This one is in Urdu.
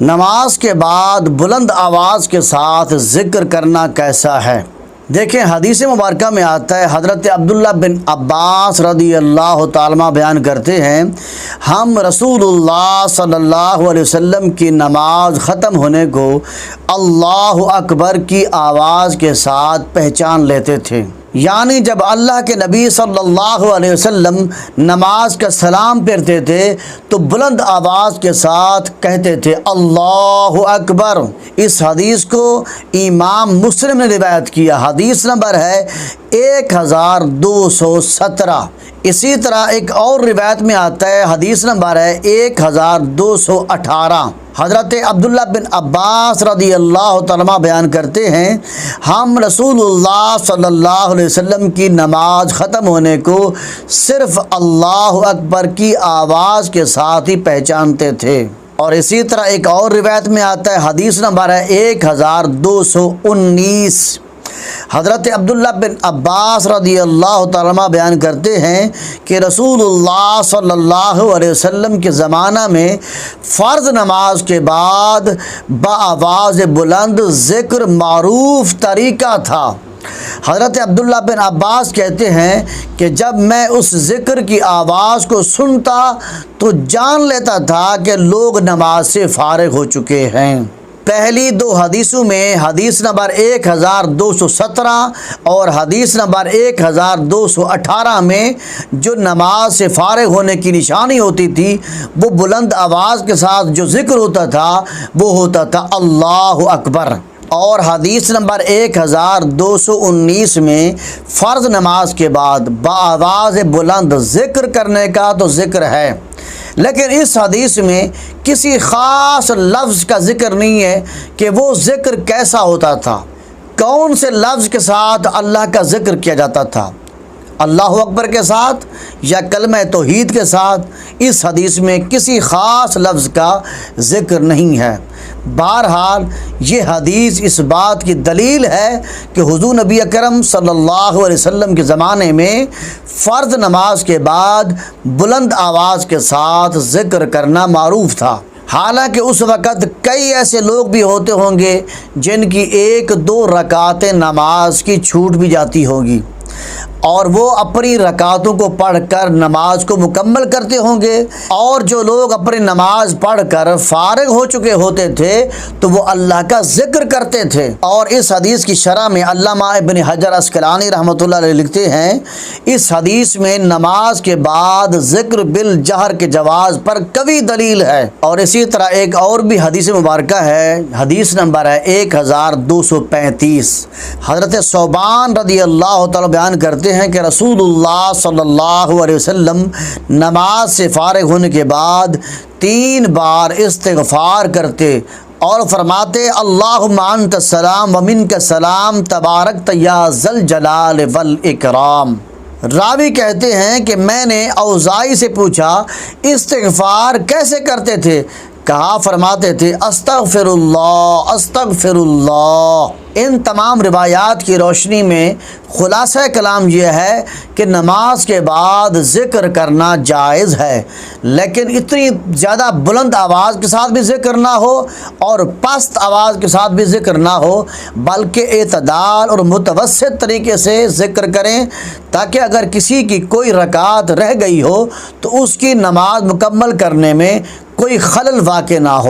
نماز کے بعد بلند آواز کے ساتھ ذکر کرنا کیسا ہے؟ دیکھیں، حدیث مبارکہ میں آتا ہے، حضرت عبداللہ بن عباس رضی اللہ تعالیٰ بیان کرتے ہیں، ہم رسول اللہ صلی اللہ علیہ وسلم کی نماز ختم ہونے کو اللہ اکبر کی آواز کے ساتھ پہچان لیتے تھے۔ یعنی جب اللہ کے نبی صلی اللہ علیہ وسلم نماز کا سلام پھیرتے تھے تو بلند آواز کے ساتھ کہتے تھے اللہ اکبر۔ اس حدیث کو امام مسلم نے روایت کیا، حدیث نمبر ہے 1217۔ اسی طرح ایک اور روایت میں آتا ہے، حدیث نمبر ہے 1218۔ حضرت عبداللہ بن عباس رضی اللہ تعالیٰ بیان کرتے ہیں، ہم رسول اللہ صلی اللہ علیہ وسلم کی نماز ختم ہونے کو صرف اللہ اکبر کی آواز کے ساتھ ہی پہچانتے تھے۔ اور اسی طرح ایک اور روایت میں آتا ہے، حدیث نمبر ہے 1219۔ حضرت عبداللہ بن عباس رضی اللہ تعالیٰ بیان کرتے ہیں کہ رسول اللہ صلی اللہ علیہ وسلم کے زمانہ میں فرض نماز کے بعد بآواز بلند ذکر معروف طریقہ تھا۔ حضرت عبداللہ بن عباس کہتے ہیں کہ جب میں اس ذکر کی آواز کو سنتا تو جان لیتا تھا کہ لوگ نماز سے فارغ ہو چکے ہیں۔ پہلی دو حدیثوں میں، حدیث نمبر 1217 اور حدیث نمبر 1218 میں جو نماز سے فارغ ہونے کی نشانی ہوتی تھی، وہ بلند آواز کے ساتھ جو ذکر ہوتا تھا وہ ہوتا تھا اللہ اکبر۔ اور حدیث نمبر 1219 میں فرض نماز کے بعد بآواز بلند ذکر کرنے کا تو ذکر ہے، لیکن اس حدیث میں کسی خاص لفظ کا ذکر نہیں ہے کہ وہ ذکر کیسا ہوتا تھا، کون سے لفظ کے ساتھ اللہ کا ذکر کیا جاتا تھا، اللہ اکبر کے ساتھ یا کلمہ توحید کے ساتھ۔ اس حدیث میں کسی خاص لفظ کا ذکر نہیں ہے۔ بہرحال یہ حدیث اس بات کی دلیل ہے کہ حضور نبی اکرم صلی اللہ علیہ وسلم کے زمانے میں فرض نماز کے بعد بلند آواز کے ساتھ ذکر کرنا معروف تھا۔ حالانکہ اس وقت کئی ایسے لوگ بھی ہوتے ہوں گے جن کی 1-2 رکعتیں نماز کی چھوٹ بھی جاتی ہوگی، اور وہ اپنی رکعتوں کو پڑھ کر نماز کو مکمل کرتے ہوں گے، اور جو لوگ اپنی نماز پڑھ کر فارغ ہو چکے ہوتے تھے تو وہ اللہ کا ذکر کرتے تھے۔ اور اس حدیث کی شرح میں علامہ ابن حجر عسقلانی رحمۃ اللہ علیہ لکھتے ہیں، اس حدیث میں نماز کے بعد ذکر بالجہر کے جواز پر قوی دلیل ہے۔ اور اسی طرح ایک اور بھی حدیث مبارکہ ہے، حدیث نمبر ہے 1235۔ حضرت ثوبان رضی اللہ تعالیٰ بیان کرتے ہیں کہ رسول اللہ صلی اللہ علیہ وسلم نماز سے فارغ ہونے کے بعد 3 بار استغفار کرتے اور فرماتے اللہم انت السلام و منک السلام تبارکت یا ذی الجلال والاکرام۔ راوی کہتے ہیں کہ میں نے اوزاعی سے پوچھا استغفار کیسے کرتے تھے؟ کہا فرماتے تھے استغفر اللہ استغفر اللہ۔ ان تمام روایات کی روشنی میں خلاصہ کلام یہ ہے کہ نماز کے بعد ذکر کرنا جائز ہے، لیکن اتنی زیادہ بلند آواز کے ساتھ بھی ذکر نہ ہو اور پست آواز کے ساتھ بھی ذکر نہ ہو، بلکہ اعتدال اور متوسط طریقے سے ذکر کریں، تاکہ اگر کسی کی کوئی رکعت رہ گئی ہو تو اس کی نماز مکمل کرنے میں کوئی خلل واقع نہ ہو۔